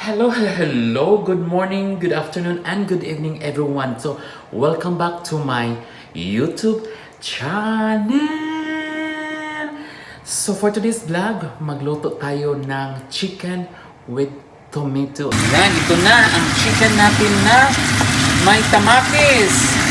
Hello, good morning, good afternoon, and good evening, everyone. So, welcome back to my YouTube channel. So, for today's vlog, magluto tayo ng chicken with tomato. Yan, ito na ang chicken natin na may tamakis.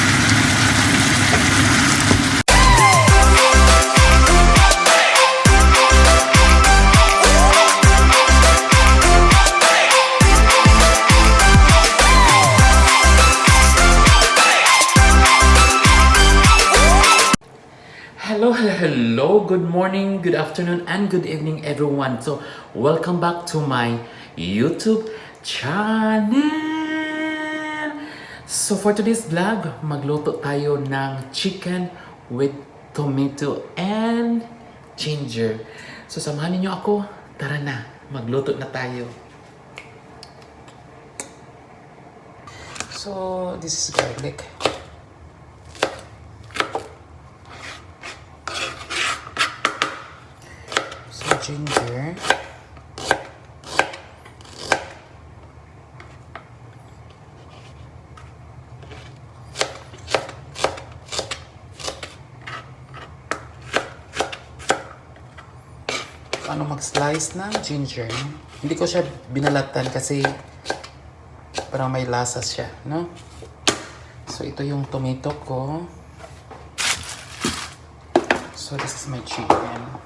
Hello, good morning, good afternoon, and good evening, everyone. So, welcome back to my YouTube channel. So, for today's vlog, magluto tayo ng chicken with tomato and ginger. So, samahan niyo ako. Tara na, magluto na tayo. So, this is garlic. Ginger, paano mag-slice ng ginger? Hindi ko siya binalatan kasi parang may lasa siya, no? So ito yung tomato ko. So this is my chicken.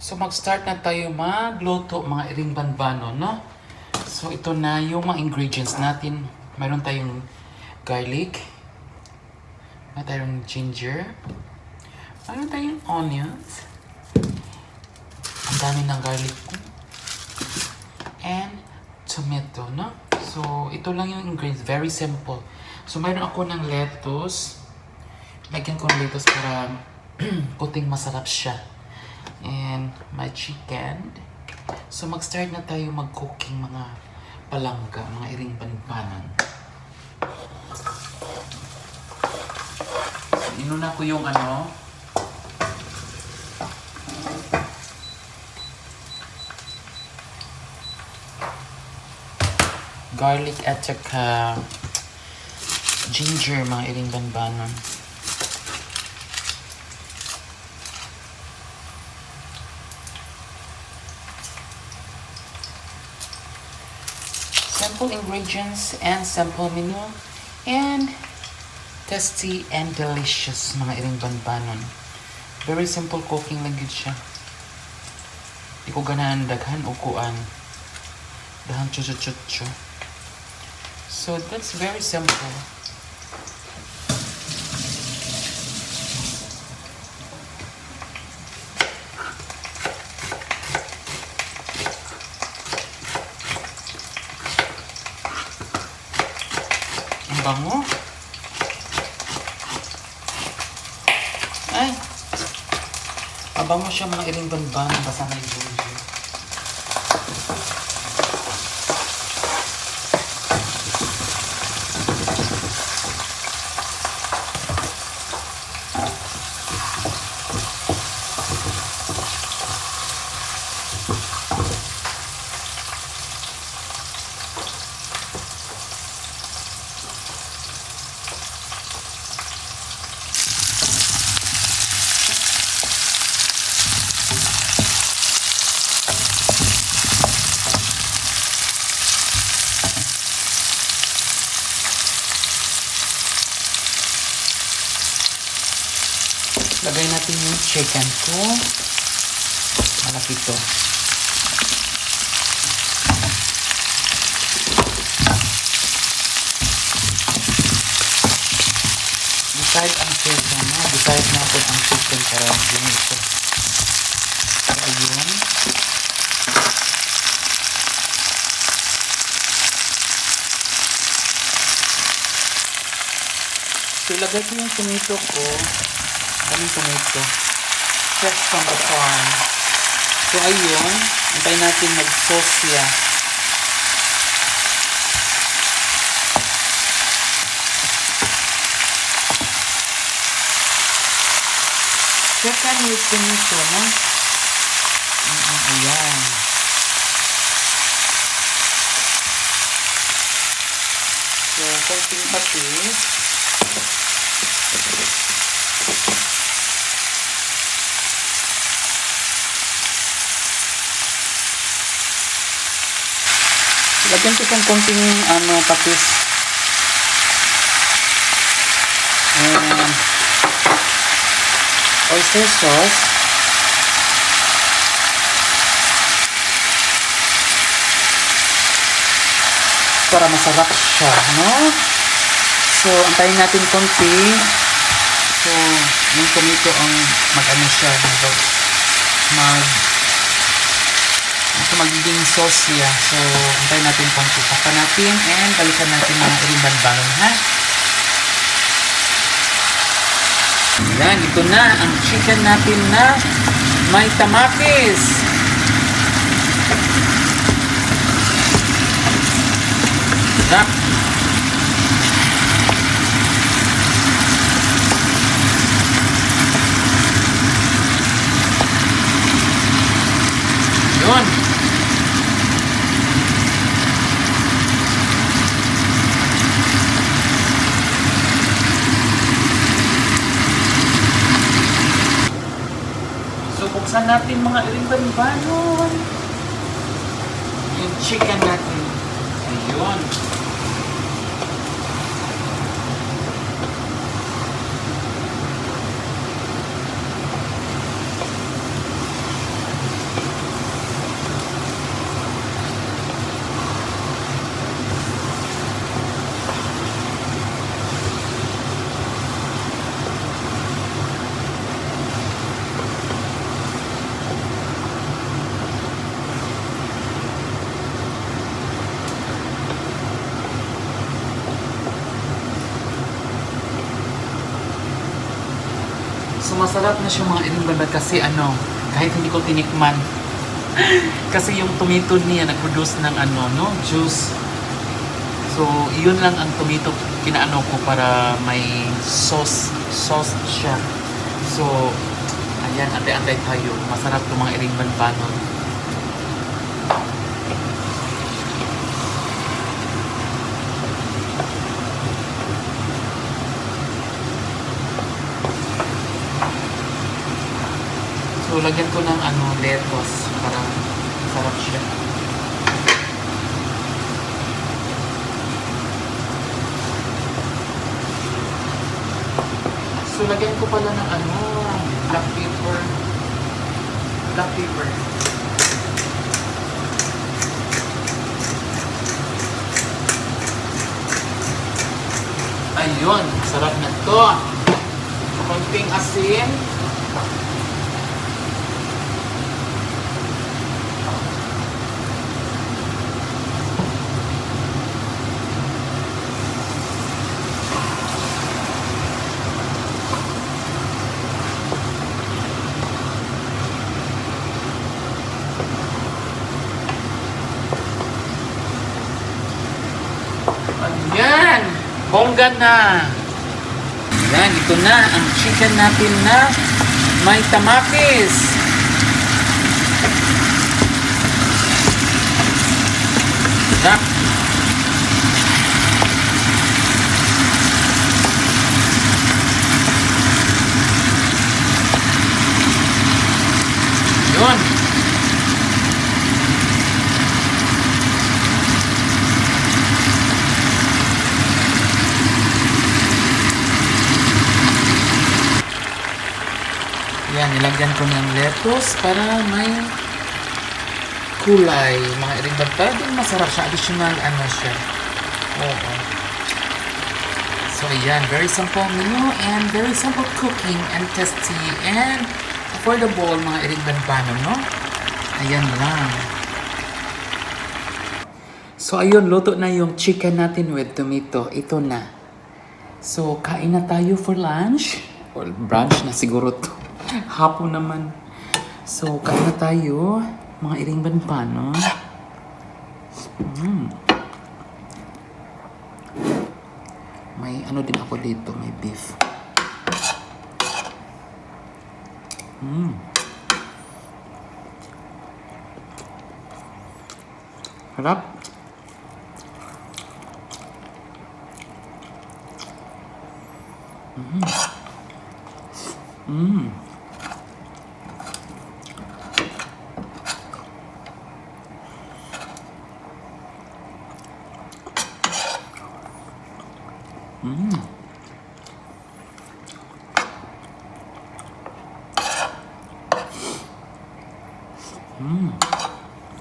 So mag-start na tayo magluto mga iring banbano, no? So ito na yung mga ingredients natin. Mayroon tayong garlic, mayroon tayong ginger, mayroon tayong onions, ang dami ng garlic, and tomato, no? So ito lang yung ingredients, very simple. So mayroon ako ng lettuce, lagyan ko ng lettuce para puting masarap siya. And my chicken. So mag-start na tayo mag-cooking mga palangga, mga iring banbanan. So, inuna ko yung garlic at saka ginger, mga iring banbanan. Simple ingredients and simple menu and tasty and delicious mga iring banbanon. Very simple cooking lang gid siya. Di ko ganahan daghan o kuan. Daghan chuchu. So that's very simple. Bango. Ay. Mabango siya mga iring banban basta may ginger. Lagay natin yung chicken ko. Malaki to. Decide ang chicken. Decide na ako ang chicken para ganito. So, ayun. So, ilagay ko yung tomato ko. Kaming tomato. Fresh from the farm. So, ayun. Antay natin mag-sauce siya. chicken with pinito, no? Ayan. So, konting patis. Lagyan ko itong konting patis. And oyster sauce. Para masarap siya, no? So, antayin natin konti. So, yung tomato ang mag-ano siya, magiging sauce siya. So, antayin natin konti. Paka natin and balikan natin mga irimban-banon, ha? Yan, ito na ang chicken natin na may tamakis. Sarap. Yun. So, buksan natin mga irimban-banon. Yung chicken natin. Ayun. So, masarap na siya mga irimban kasi kahit hindi ko tinikman. Kasi yung tomato niya nag-produce ng juice. So, yun lang ang tomato kinaano ko para may sauce siya. So, ayan, antay-antay tayo. Masarap itong mga irimban-banon. So, lagyan ko ng lettuce para sarap siya. So, lagyan ko pala ng black pepper. Black pepper. Ayun, sarap na to. Konting asin. Ayan! Bongga na! Ayan, ito na ang chicken natin na may tamakis. Sarap! Yun! Yan, nilagyan ko ng lettuce para may kulay. Mga irimban, pero din masarap siya. Additional siya. Oo. So, ayan. Very simple menu and very simple cooking and tasty and affordable mga irimban-banon, no? Ayan lang. So, ayun. Luto na yung chicken natin with tomato. Ito na. So, kain na tayo for lunch. Or brunch na siguro to. Hapon naman. So, kain na tayo. Mga irimban-banon. May din ako dito. May beef. Harap.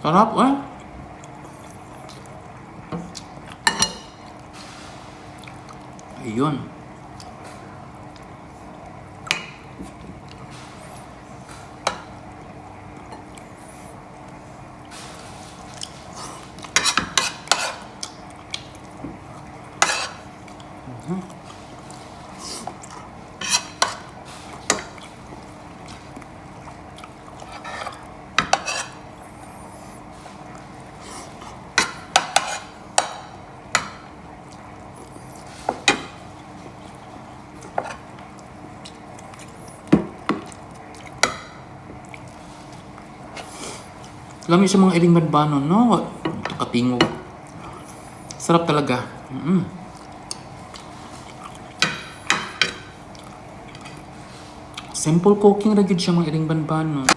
Sarap eh. Ayun. Alam niyo sa mga iling banbanon, no? Katingog. Sarap talaga. Simple cooking ra gyud siya mga iling banbanon.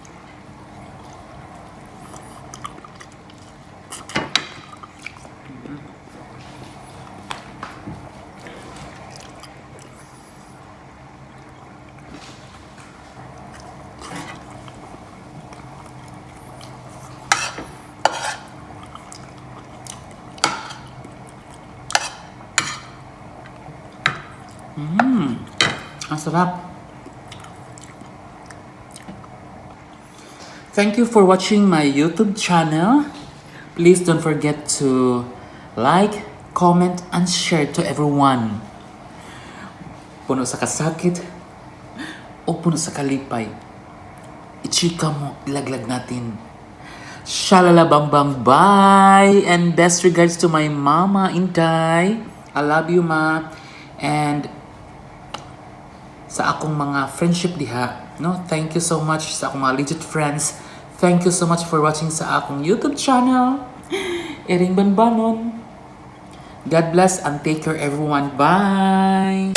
Ang sarap. Thank you for watching my YouTube channel. Please don't forget to like, comment, and share to everyone. Puno sa kasakit o puno sa kalipay, ichika mo, ilaglag natin. Shalala BANGBANG, bye! And best regards to my mama, Inday. I love you, ma. And sa akong mga friendship diha, no? Thank you so much sa akong mga legit friends. Thank you so much for watching sa akong YouTube channel. Iring Banbanon. God bless and take care everyone. Bye!